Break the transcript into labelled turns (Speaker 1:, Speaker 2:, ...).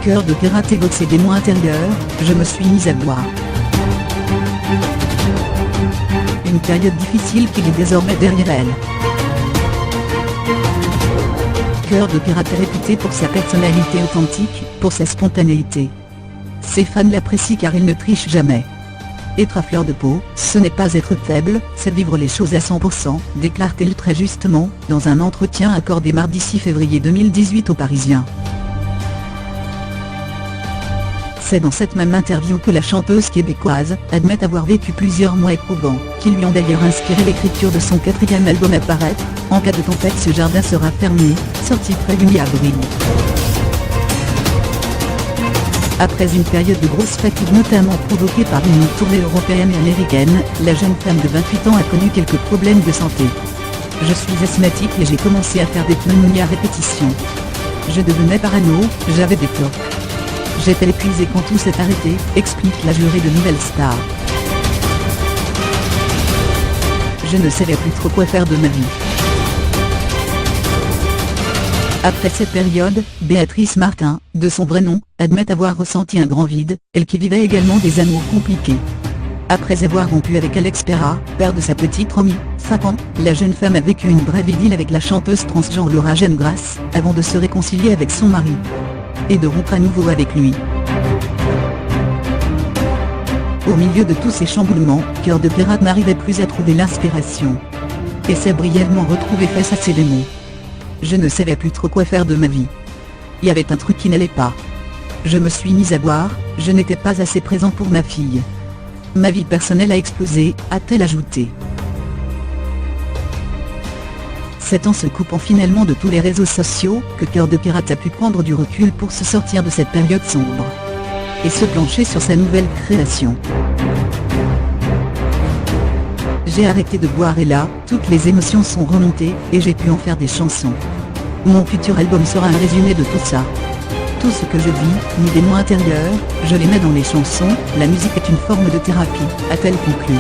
Speaker 1: Cœur de pirate évoque ses démons intérieurs, je me suis mise à boire. Une période difficile qui est désormais derrière elle. Cœur de pirate est réputé pour sa personnalité authentique, pour sa spontanéité. Ses fans l'apprécient car il ne triche jamais. Être à fleur de peau, ce n'est pas être faible, c'est vivre les choses à 100%, déclare-t-elle très justement, dans un entretien accordé mardi 6 février 2018 aux Parisiens. C'est dans cette même interview que la chanteuse québécoise admet avoir vécu plusieurs mois éprouvants, qui lui ont d'ailleurs inspiré l'écriture de son 4e album à paraître. En cas de tempête, ce jardin sera fermé, sorti prévu mi-avril. Après une période de grosse fatigue notamment provoquée par une tournée européenne et américaine, la jeune femme de 28 ans a connu quelques problèmes de santé. Je suis asthmatique et j'ai commencé à faire des pneumonies à répétition. Je devenais parano, j'avais des cloques. J'étais épuisée quand tout s'est arrêté, explique la jurée de Nouvelle Star. Je ne savais plus trop quoi faire de ma vie. Après cette période, Béatrice Martin, de son vrai nom, admet avoir ressenti un grand vide, elle qui vivait également des amours compliqués. Après avoir rompu avec Alex Perra, père de sa petite Romy, 5 ans, la jeune femme a vécu une brève idylle avec la chanteuse transgenre Laura Gènegrasse, avant de se réconcilier avec son mari. Et de rompre à nouveau avec lui. Au milieu de tous ces chamboulements, Cœur de pirate n'arrivait plus à trouver l'inspiration. Et s'est brièvement retrouvé face à ses démons. Je ne savais plus trop quoi faire de ma vie. Il y avait un truc qui n'allait pas. Je me suis mise à boire, je n'étais pas assez présent pour ma fille. Ma vie personnelle a explosé, a-t-elle ajouté. C'est en se coupant finalement de tous les réseaux sociaux, que Cœur de pirate a pu prendre du recul pour se sortir de cette période sombre. Et se pencher sur sa nouvelle création. J'ai arrêté de boire et là, toutes les émotions sont remontées, et j'ai pu en faire des chansons. Mon futur album sera un résumé de tout ça. Tout ce que je vis, mes démons intérieurs, je les mets dans les chansons, la musique est une forme de thérapie, a-t-elle conclu.